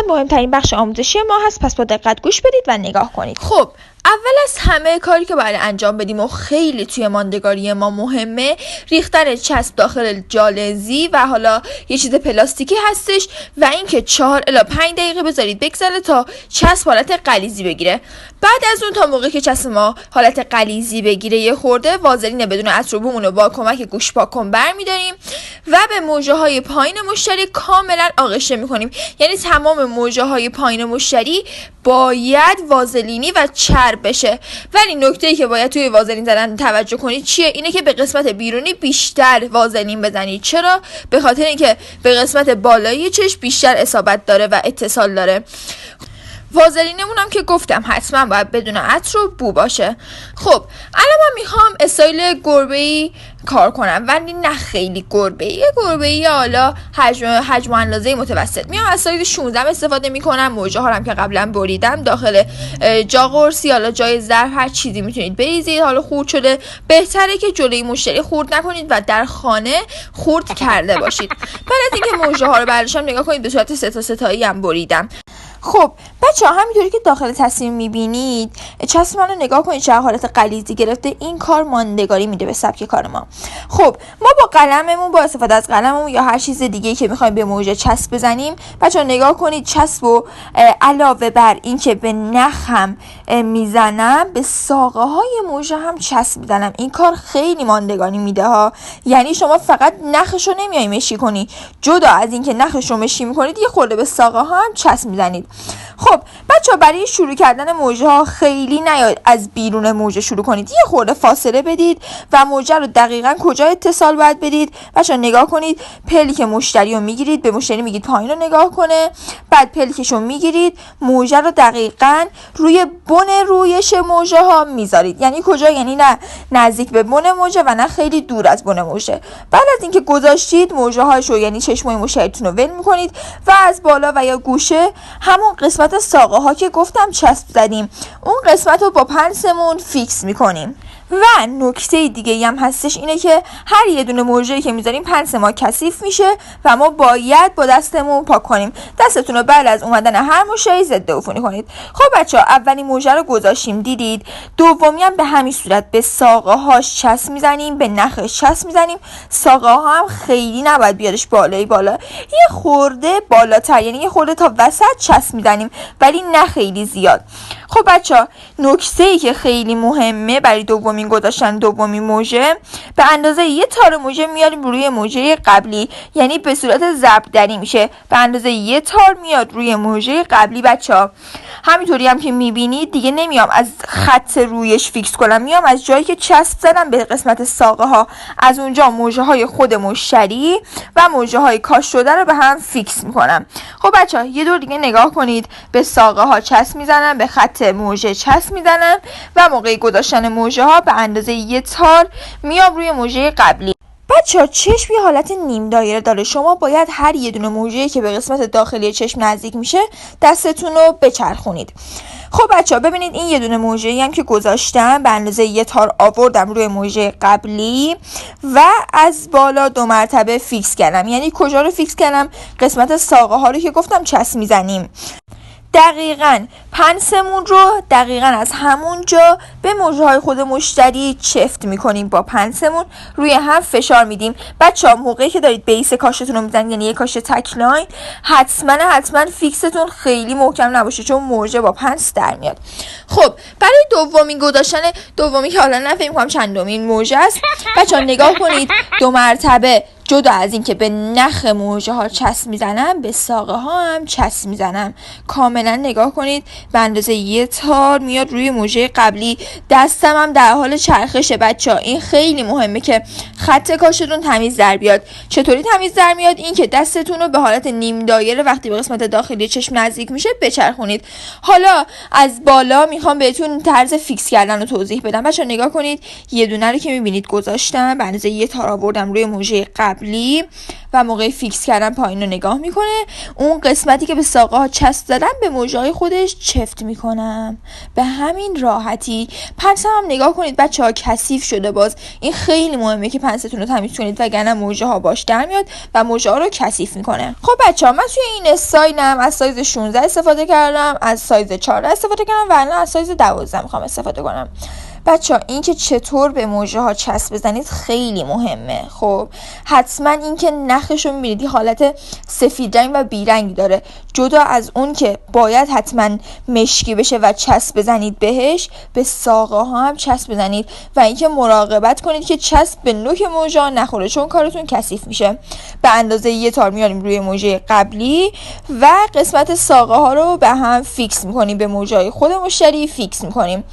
قسمت مهمترین بخش آموزشی ما هست، پس با دقت گوش بدید و نگاه کنید. خب اول از همه کاری که باید انجام بدیم و خیلی توی ماندگاری ما مهمه، ریختن چسب داخل جالزی و حالا یه چیز پلاستیکی هستش و اینکه 4 الی 5 دقیقه بذارید بگذره تا چسب حالت غلیظی بگیره. بعد از اون تا موقعی که چسب ما حالت غلیظی بگیره یه خورده وازلین بدون عطر و بومون رو با کمک گوش پاک‌کن برمی‌داریم و به موجه‌های پایین مشتری کاملا آغشته می‌کنیم. یعنی تمام موجه‌های پایین مشتری باید وازلینی و چرب بشه. ولی نکته‌ای که باید توی وازلین زدن توجه کنید چیه؟ اینه که به قسمت بیرونی بیشتر وازلین بزنید. چرا؟ به خاطر اینکه به قسمت بالایی چشم بیشتر اصابت داره و اتصال داره. وازلینمون هم که گفتم حتما باید بدون عطر و بو باشه. خب الان من میخوام استایل گربه‌ای کار کنم، ولی نه خیلی گربه‌ای، یه گربه‌ای حالا حجم و اندازه متوسط. میام از سایز 16 استفاده میکنم. موجه ها هم که قبلا بریدم داخل جا قرصی، حالا جای ظرف هر چیزی میتونید بریزید. حالا خورد شده بهتره که جلوی مشتری خورد نکنید و در خانه خورد کرده باشید. بعد از اینکه موجه ها رو برداشتم نگاه کنید به صورت سه تایی هم بریدم. خب بچه‌ها همینطوری که داخل تصویر میبینید چسب منو نگاه کنید چه حالت غلیظی گرفته. این کار ماندگاری میده به سبک کار ما. خب ما با قلممون، با استفاده از قلممون یا هر چیز دیگه که میخوایم به موجه چسب بزنیم، بچه‌ها نگاه کنید چسب و علاوه بر این که به نخم میزنم به ساقه های موجه هم چسب میزنم. این کار خیلی ماندگاری میده ها. یعنی شما فقط نخشو نمیای مشی کنی، جدا از این که نخشو مشی میکنید یه خورده به ساقه ها هم چسب میزنید. خب بچه‌ها برای شروع کردن موجه ها خیلی نیاید از بیرون موجه شروع کنید، یه خورده فاصله بدید و موجه رو دقیقاً کجا اتصال باید بدید. بچه‌ها نگاه کنید، پلک مشتری رو میگیرید، به مشتری میگید پایین رو نگاه کنه، بعد پلکش رو میگیرید، موجه رو دقیقاً روی بن رویش موجه ها میذارید. یعنی کجا؟ یعنی نه نزدیک به بن موجه و نه خیلی دور از بن موجه. بعد از اینکه گذاشتید موجه هاشو، یعنی چشمای مشتریتون رو ول میکنید و از بالا و یا گوشه همون قسمت ساقه ها که گفتم چسب زدیم اون قسمت رو با پنسمون فیکس میکنیم. و نکته دیگه هم هستش اینه که هر یه دونه موجه‌ای که میذاریم پنس ما کثیف میشه و ما باید با دستمون پاک کنیم. دستتون رو بعد از اومدن هر مشتری ضد عفونی کنید. خب بچه‌ها اولین موجه رو گذاشتیم دیدید، دومی هم به همین صورت به ساقه هاش چسب میزنیم، به نخش چسب میزنیم. ساقه ها هم خیلی نباید بیادش بالا، یه خورده بالاتر، یعنی یه خورده تا وسط چسب میزنیم ولی نه خیلی زیاد. خب بچه‌ها نکته‌ای که خیلی مهمه برای دومین گذاشتن دومین موجه، به اندازه یه تار موجه میاریم روی موجه قبلی، یعنی به صورت ضربدری میشه. به اندازه یه تار میاد روی موجه قبلی. بچه‌ها همینطوری هم که میبینید دیگه نمیام از خط رویش فیکس کنم، میام از جایی که چسب زدم به قسمت ساقه ها، از اونجا موجه های خود مشتری و موجه های کاش شده رو به هم فیکس میکنم. خب بچه‌ها یه دور دیگه نگاه کنید، به ساقه ها چسب میزنم، به خط موجه چسب میزنم و موقع گذاشتن موجه ها به اندازه یه تار میام روی موجه قبلی. بچه‌ها چشم یه حالت نیم دایره داره. شما باید هر یه دونه موجه‌ای که به قسمت داخلی چشم نزدیک میشه دستتون رو بچرخونید. خب بچه‌ها ببینید این یه دونه موجه‌ای هم که گذاشتم به اندازه یه تار آوردم روی موجه قبلی و از بالا 2 مرتبه فیکس کردم. یعنی کجا رو فیکس کردم؟ قسمت ساقه ها رو که گفتم چسب میزنیم. دقیقاً پنسمون رو دقیقاً از همون جا به موجه های خود مشتری چفت میکنیم، با پنسمون روی هم فشار میدیم. بچه‌ها موقعی که دارید بیس کاشتون رو میزنید، یعنی یک کاش تک لاین، حتما فیکستون خیلی محکم نباشه چون موجه با پنس در میاد. خب برای دومین گذاشتن دومی که حالا نفهم کنم چندمین موجه است، بچه‌ها نگاه کنید 2 مرتبه جدا از این که به نخ موجه ها چسب میزنم به ساقه ها هم چسب میزنم. کاملا نگاه کنید به اندازه یه تار میاد روی موجه قبلی. دستم هم در حال چرخشه. بچه ها این خیلی مهمه که خط کاشتون تمیز در بیاد. چطوری تمیز در میاد؟ این که دستتون رو به حالت نیم دایره وقتی به قسمت داخلی چشم نزدیک میشه بچرخونید. حالا از بالا میخوام بهتون طرز فیکس کردن رو توضیح بدم. بچه ها نگاه کنید، یه دونه رو که میبینید گذاشتم به اندازه یه تار آوردم روی موجه قبلی قبلی و موقع فیکس کردن پایین رو نگاه میکنه. اون قسمتی که به ساقه ها چسب زدن به موجه های خودش چفت میکنم. به همین راحتی. پنسم هم نگاه کنید بچه ها کثیف شده. باز این خیلی مهمه که پنستون رو تمیز کنید وگرنه موجه ها باش در میاد و موجه ها رو کثیف میکنه. خب بچه ها من توی این استایلم از سایز 16 استفاده کردم، از سایز 14 استفاده کردم و الان از سایز 12 میخوام استفاده کنم. بچه ها این که چطور به موجه ها چسب بزنید خیلی مهمه. خب حتما این که نخش رو میبینید حالت سفید رنگ و بیرنگی داره، جدا از اون که باید حتما مشکی بشه و چسب بزنید بهش، به ساقه ها هم چسب بزنید و اینکه مراقبت کنید که چسب به نوک موجه ها نخوره چون کارتون کثیف میشه. به اندازه یه تار میاریم روی موجه قبلی و قسمت ساقه ها رو به هم فیکس میکنیم، به موجه های خود مشتری فیکس میکنیم.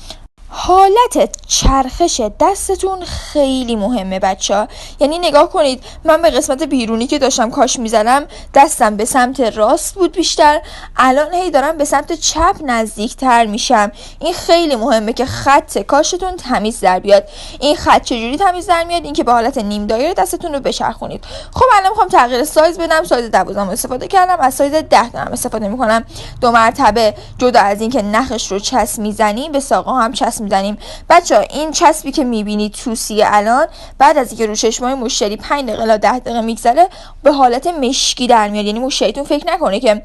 حالت چرخش دستتون خیلی مهمه بچه ها. یعنی نگاه کنید من به قسمت بیرونی که داشتم کاش میزنم دستم به سمت راست بود بیشتر، الان هی دارم به سمت چپ نزدیک تر میشم. این خیلی مهمه که خط کاشتون تمیز در بیاد. این خط چجوری تمیز در میاد؟ این که به حالت نیم دایره دستتون رو بچرخونید. خب الان میخوام تغییر سایز بدم. سایز 12 استفاده کردم، از سایز 10 دارم استفاده میکنم. 2 مرتبه جدا از این که نخش رو چسب میزنیم به ساقه هم چسب میزنیم. بچه‌ها این چسبی که میبینید توسیه الان بعد از اینکه رو چشمای مشتری 5 دقیقه تا 10 دقیقه میگذره به حالت مشکی در میاد. یعنی مشتریتون فکر نکنه که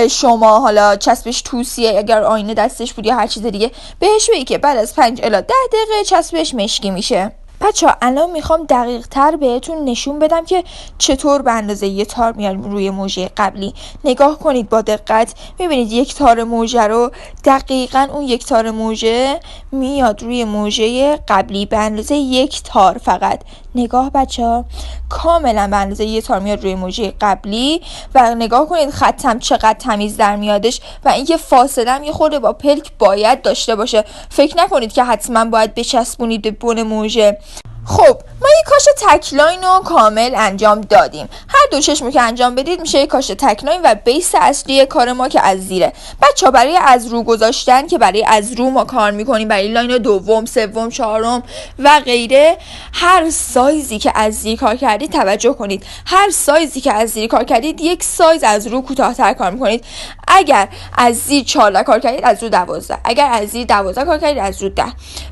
شما حالا چسبش توسیه، اگر آینه دستش بود یا هر چیز دیگه بهش بگی که بعد از 5 الی 10 دقیقه چسبش مشکی میشه. بچه الان میخوام دقیق تر بهتون نشون بدم که چطور به اندازه یه تار میاریم روی موجه قبلی. نگاه کنید با دقت، میبینید یک تار موجه رو دقیقاً اون یک تار موجه میاد روی موجه قبلی به اندازه یک تار فقط. نگاه بچه ها کاملا به اندازه یه تار میاد روی موجه قبلی و نگاه کنید خطم چقدر تمیز در میادش و اینکه فاصلم یه خورده با پلک باید داشته باشه. فکر نکنید که حتما باید بچسبونید به بن موجه. خب ما یک کاش تکلاین رو کامل انجام دادیم. هر دو چشمو که انجام بدید میشه یک کاش تکلاین و بیس اصلی کار ما که از زیره. بچه‌ها برای از رو گذاشتن که برای از رو ما کار میکنیم، برای لاین دوم، سوم، چهارم و غیره، هر سایزی که از زیر کار کردید توجه کنید. هر سایزی که از زیر کار کردید یک سایز از رو کوتاه‌تر کار میکنید. اگر از زیر 14 کار کردید از رو 12، اگر از زیر 12 کار کردید از رو 10.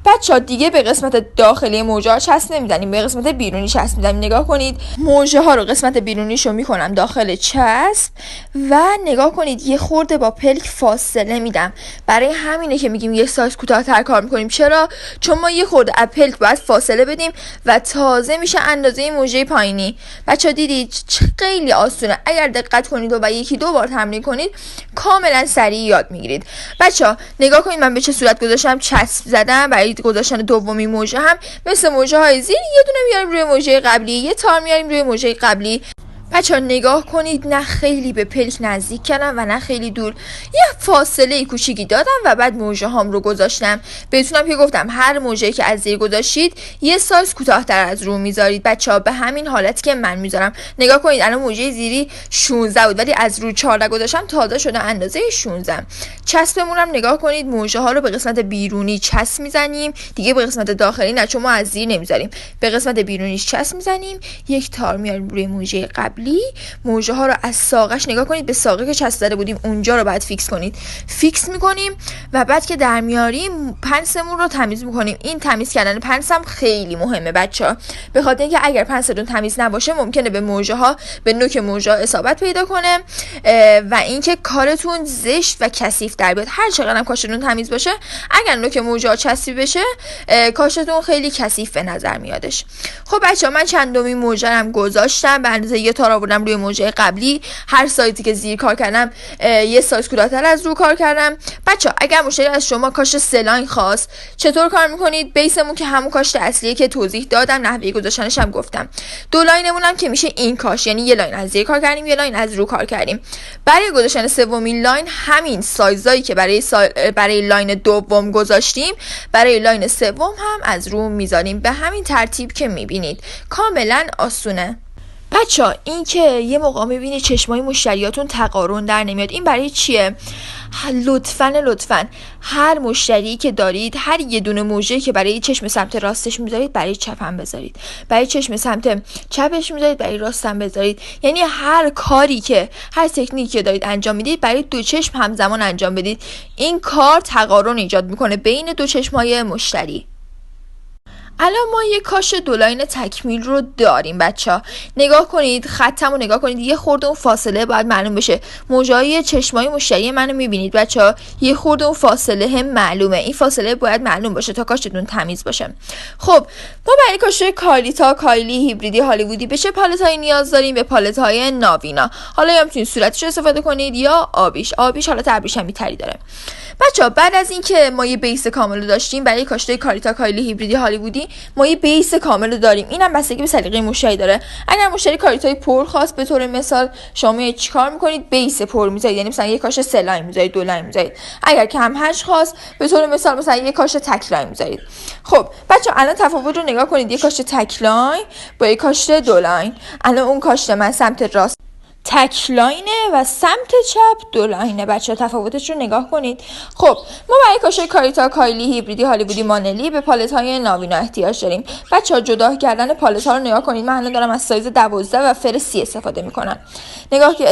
بچه‌ها دیگه به قسمت داخلی موجه چسب نمیزنیم، به قسمت بیرونی چسب میزنیم. نگاه کنید موجه ها رو قسمت بیرونیشو میکنم داخل چسب و نگاه کنید یه خورده با پلک فاصله میدم. برای همینه که میگیم یه سایز کوتاه‌تر کار میکنیم. چرا؟ چون ما یه خورده از پلک باید فاصله بدیم و تازه میشه اندازه موجه پایینی. بچه‌ها دیدید خیلی آسونه. اگر دقت کنید و یکی دو بار تمرین کنید کاملا سریع یاد میگیرید. بچه‌ها نگاه کنید من به چه صورت گذاشتم چسب زدم. برای گذاشتن دومی موجه هم مثل موجه های زیر یه دونه میاریم روی موجه قبلی، یه تار میاریم روی موجه قبلی. بچه‌ها نگاه کنید نه خیلی به پلک نزدیک کردم و نه خیلی دور، یه فاصله کوچیکی دادم و بعد موجه هام رو گذاشتم. بهتونم که گفتم هر موجه‌ای که از زیر گذاشتید یه سایز کوتاه‌تر از رو میذارید. بچه‌ها به همین حالتی که من میذارم. نگاه کنید الان موجه زیری 16 بود ولی از رو 14 گذاشتم تازه شده اندازه 16. چسبمون هم نگاه کنید موجه ها رو به قسمت بیرونی چسب میزنیم، دیگه به قسمت داخلی نه چون ما از زیر نمیذاریم. به قسمت بیرونیش چسب میزنیم، یک تار میاریم روی موجه قبلی. موجه ها رو از ساقش نگاه کنید، به ساقه که چسب زده بودیم اونجا رو بعد فیکس کنید. فیکس میکنیم و بعد که در میاریم پنسمون رو تمیز میکنیم. این تمیز کردن پنس هم خیلی مهمه بچه‌ها، به خاطر اینکه اگر پنستون تمیز نباشه ممکنه به موجه ها، به نوک موجه ها اصابت پیدا کنه و اینکه کارتون زشت و کثیف در بیاد. هر چقدر هم کاشتون تمیز باشه اگر نوک موجه ها چسبی بشه کاشتون خیلی کثیف به نظر میادش. خب بچه‌ها من چندمی موجه هم گذاشتم، به اندازه یه تار آوردم روی موجه قبلی. هر سایزی که زیر کار کردم یه سایز کوتاه‌تر از رو کار کردم. بچه‌ها اگر مشتری از شما کاشت سلاین خواست چطور کار میکنید؟ بیسمون که همون کاشت اصلیه که توضیح دادم، نحوه گذاشتنش هم گفتم. دو لاینمون هم که میشه این کاش، یعنی یه لاین از زیر کار کردیم یه لاین از رو کار کردیم. برای گذاشتن سومین لاین همین سایزایی که برای لاین دوم گذاشتیم برای لاین سوم هم از رو میذاریم به همین ترتیب که میبینید. کاملا آسونه. بچه‌ها این که یه موقع میبینید چشمای مشتریاتون تقارن در نمیاد، این برای چیه؟ لطفاً هر مشتری که دارید هر یه دونه موژه که برای چشم سمت راستش میذارید برای چپ هم بذارید، برای چشم سمت چپش میذارید برای راست هم بذارید. یعنی هر تکنیکی که دارید انجام میدید برای دو چشم همزمان انجام بدید. این کار تقارن ایجاد میکنه بین دو چشمای مشتری. الان ما یه کاش دو لاین تکمیل رو داریم بچه‌ها. نگاه کنید، خطمو نگاه کنید، یه خورده اون فاصله باید معلوم بشه. موجای چشمای مشتری منو میبینید بچه‌ها؟ یه خورده اون فاصله هم معلومه. این فاصله باید معلوم باشه تا کاشتون تمیز باشه. خب ما برای کاش کالیتا، کایلی، هیبریدی، هالیوودی به چه پالت‌هایی نیاز داریم؟ به پالت‌های ناوینا. حالا یا میتونید صورتش استفاده کنید یا آبیش حالت ابریشمی تری داره. بچه‌ها بعد از اینکه ما یه بیس کامل رو داشتیم برای کاشته کالیتا، کایلی، هیبریدی، هالیوودی ما یه بیس کامل رو داریم. اینم بستگی به سلیقه مشتری داره. اگر مشتری کالیتای پر خواست به طور مثال شما چیکار میکنید؟ بیس پر میذارید، یعنی مثلا یه کاش 3 لاین میذارید، 2 لاین میذارید. اگر کم هش خواست به طور مثال مثلا یه کاش تک لاین میذارید. خب بچه‌ها الان تفاوت رو نگاه کنید، یه کاش تک لاین با یه کاش 2 لاین. الان اون کاش من سمت راست تک لاینه و سمت چپ 2 لاینه. بچه‌ها تفاوتش رو نگاه کنید. خب ما برای کاشای کالیتا، کایلی، هیبریدی، هالیوودی، مانلی به پالت‌های ناوینا احتیاج داریم. بچه‌ها جدا کردن پالت‌ها رو نگاه کنید. من الان دارم از سایز 12 و فر 30 استفاده می‌کنم.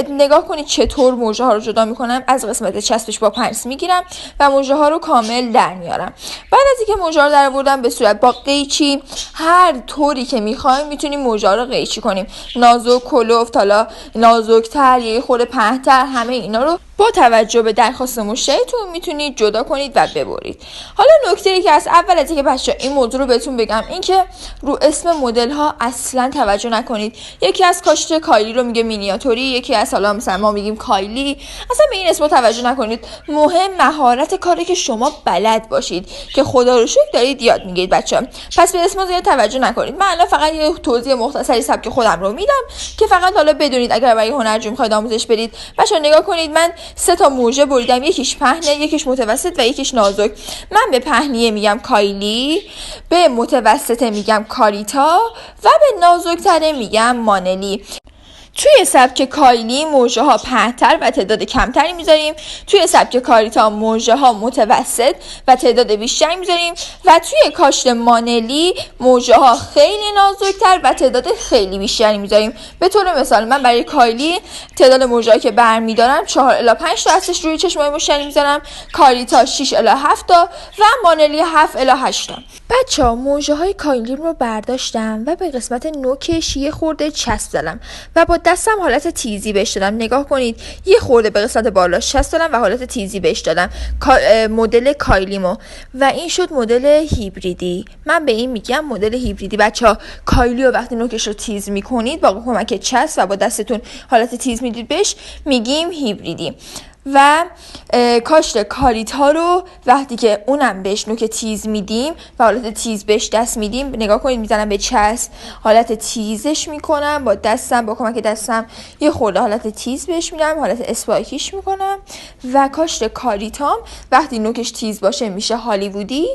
نگاه کنید چطور موج‌ها رو جدا می‌کنم. از قسمت چسبش با پنس می‌گیرم و موج‌ها رو کامل در میارم. بعد از اینکه موج‌ها رو درآوردم به صورت با قیچی هر طوری که می‌خوایم می‌تونیم موج‌ها رو قیچی کنیم. نازک، کلفت، حالا نازک‌تر، یه خورده پهن‌تر، همه اینا رو با توجه به درخواست مشتریتون میتونید جدا کنید و ببرید. حالا نکته‌ای که از اول از اینکه بچه‌ها این موضوع رو بهتون بگم این که رو اسم مدل ها اصلا توجه نکنید. یکی از کاشت کایلی رو میگه مینیاتوری، یکی از حالا مثلا ما میگیم کایلی. اصلا به این اسم توجه نکنید. مهم مهارت کاری که شما بلد باشید که خدا رو شکر دارید یاد میگیرید بچه‌ها. پس به اسم زیاد توجه نکنید. من الان فقط یه توضیح مختصری سبک خودم رو میدم که فقط حالا بدونید اگر برای هنرجو میخواید آموزش بدید. بچه‌ها نگاه کنید، من 3 تا موژه بریدم، یکیش پهنه، یکیش متوسط و یکیش نازک. من به پهنیه میگم کایلی، به متوسطه میگم کالیتا و به نازکتره میگم مانلی. توی سبک کایلی موجه ها پهن‌تر و تعداد کمتری میذاریم، توی سبک کالیتا موجه ها متوسط و تعداد بیشتری میذاریم و توی کاشت مانلی موجه ها خیلی نازکتر و تعداد خیلی بیشتری میذاریم. به طور مثال من برای کایلی تعداد موجه‌ای که برمیدارم 4 الی 5 تا هستش روی چشمای مشتری میذارم، کالیتا 6 الی 7 تا و مانلی 7 الی 8 تا. بچه‌ها موجه های کایلی رو برداشتم و به قسمت نوکش یه خورده چسب زدم و با دستم حالت تیزی بهش دادم. نگاه کنید یه خورده به قسمت بالاش چسب دادم و حالت تیزی بهش دادم. مدل کایلیمو و این شد مدل هیبریدی. من به این میگم مدل هیبریدی. بچه‌ها کایلی رو وقتی نوکش رو تیز میکنید با کمک چسب و با دستتون حالت تیز میدید بهش میگیم هیبریدی. و کاشت کالیتا رو وقتی که اونم بهش نوک تیز میدیم و حالت تیز بهش دست میدیم، نگاه کنید میزنم به چسب حالت تیزش میکنم با دستم، با کمک دستم یه خورده حالت تیز بهش میدم، حالت اسپایکیش میکنم. و کاشت کالیتام وقتی نوکش تیز باشه میشه هالیوودی،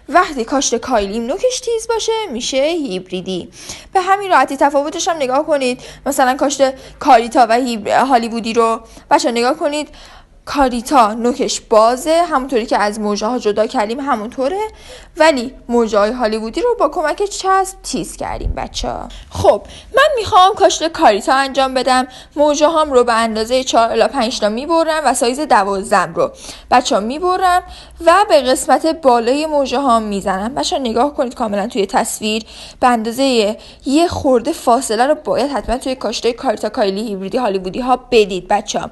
وقتی کاشت کایلیم نوکش تیز باشه میشه هیبریدی. به همین راحتی تفاوتش هم نگاه کنید. مثلا کاشت کالیتا و هالیوودی رو بچه‌ها نگاه کنید، کالیتا نوکش بازه همونطوری که از موجه ها جدا کردیم همونطوره، ولی موجه های هالیوودی رو با کمک چسب تیز کردیم بچه‌ها. خب من میخوام کاشت کالیتا انجام بدم. موجه هام رو به اندازه 4 الی 5 تا میبرم و سایز 12 رو بچه‌ها میبرم و به قسمت بالای موجه هام میزنم. بچه‌ها نگاه کنید کاملا توی تصویر به اندازه یه خورده فاصله رو باید حتما توی کاشتای کالیتا، کایلی، هیبریدی، هالیوودی ها بدید بچه‌ها.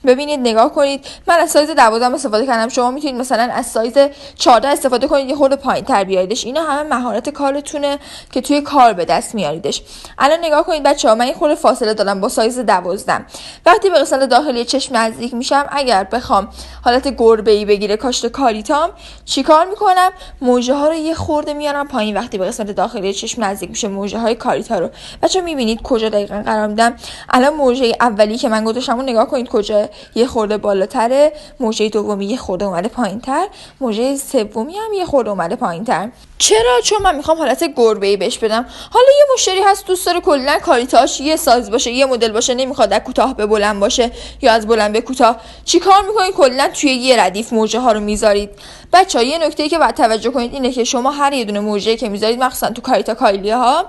ببینید نگاه کنید من از سایز 12 استفاده کردم، شما میتونید مثلا از سایز 14 استفاده کنید، یه خورده پایین‌تر بیاریدش. اینا همه مهارت کارتونه که توی کار به دست میاریدش. الان نگاه کنید بچه‌ها من یه خورده فاصله دادم با سایز 12. وقتی به قسمت داخلی چشم نزدیک میشم، اگر بخوام حالت گربه‌ای بگیره کاشت کالیتام چیکار میکنم؟ موجه ها رو یه خورده میارم پایین. وقتی به قسمت داخلی چشم نزدیک میشه موجه های کالیتا رو بچه‌ها میبینید کجا دقیقاً قرار میدم. الان موجه اولی که من گذاشتم نگاه کنید کجا یه خورده بالاتره، موجه دومی یه خورده اومده پایین‌تر، موجه سومی هم یه خورده اومده پایین‌تر. چرا؟ چون من میخوام حالت گربه‌ای بهش بدم. حالا یه مشتری هست دوست داره کلا کاریتاش یه سایز باشه، یه مدل باشه، نمیخواد از کوتاه به بلند باشه یا از بلند به کوتاه. چیکار میکنید؟ کلا توی یه ردیف موجه ها رو میذارید. بچه‌ها یه نکته‌ای که باید توجه کنید اینه که شما هر یه دونه موجه‌ای که میذارید، مخصوصا تو کاریتا کایلی ها،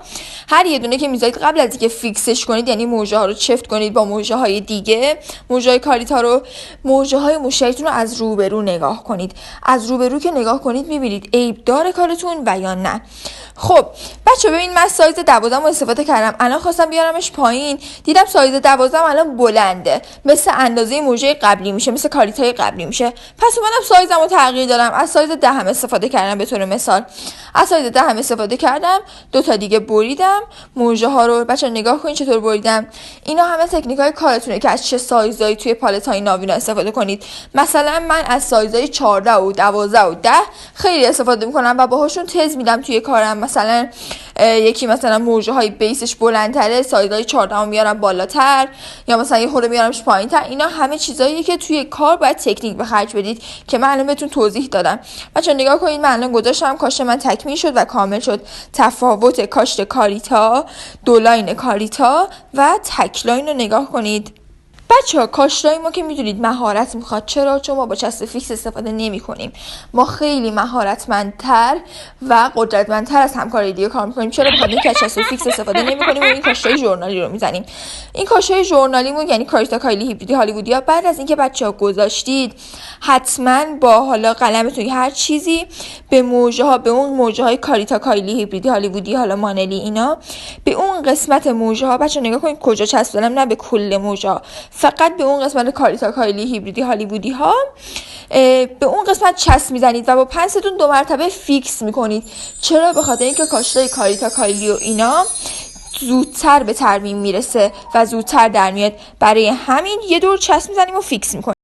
هر یه دونه که میذارید قبل از اینکه فیکسش کنید، یعنی موجه ها رو چفت کنید با موجه های دیگه، موجه های کاریتا رو، موجه های مشتریتون رو از روبرو نگاه کنید. از روبرو که نگاه کنید میبینید عیب داره کارتون و یا نه. خب بچه ببین، من سایز 12 رو استفاده کردم. الان خواستم بیارمش پایین، دیدم سایز 12 الان بلنده، مثل اندازه موجه قبلی میشه، مثل کاریتای قبلی میشه. پس اومدم سایزم رو تغییر دادم، از سایز 10 استفاده کردم. به طور مثال از سایز 10 استفاده کردم، 2 تا دیگه بریدم موجه ها رو. بچه نگاه کنید چطور بریدم. اینا همه تکنیک های کارتونه که از چه سایزایی توی پالت های ناوینا استفاده کنید. مثلا من از سایزهای 14 و 12 و 10 خیلی استفاده میکنم و باهاشون تز میدم توی کارم. مثلا یکی مثلا موجه های بیسش بلندتره، سایزهای 14 رو میارم بالاتر، یا مثلا یه خورده میارمش پایینتر. اینا همه چیزاییه که توی کار باید تکنیک به خرج بدید که من الان بهتون توضیح دادم. بچه‌ها نگاه کنید، من الان گذاشتم کاشت من تکمیل شد و کامل شد. تفاوت کاشت کاریتا، دو لاین کاریتا و تک لاین رو نگاه کنید. بچه‌ها کاشتای ما که میدونید مهارت میخواد. چرا؟ چون ما با چسب فیکس استفاده نمی کنیم. ما خیلی مهارتمندتر و قدرتمندتر از همکارای دیگه کار میکنیم. چرا؟ بخاطر اینکه از چسب فیکس استفاده نمی کنیم و این کاشتای ژورنالی رو میزنیم. این کاشتای ژورنالیمون یعنی کاریتا کایلی هیبریدی هالیوودیا، بعد از اینکه بچه‌ها گذاشتید حتما با حالا قلمتون هر چیزی به موجه ها، به اون موجه های کاریتا کایلی هیبریدی هالیوودی، حالا مانلی، اینا به اون قسمت موجه ها، بچه‌ها نگاه کنید کجا چسب دادم، نه به کل موجه ها، فقط به اون قسمت کاریتا کایلی هیبریدی هالیوودی ها به اون قسمت چسب میزنید و با پنستون 2 مرتبه فیکس میکنید. چرا؟ به خاطر اینکه کاشتای کاریتا کایلی و اینا زودتر به ترمیم میرسه و زودتر در میاد. برای همین یه دور چسب میزنیم و فیکس میکنیم.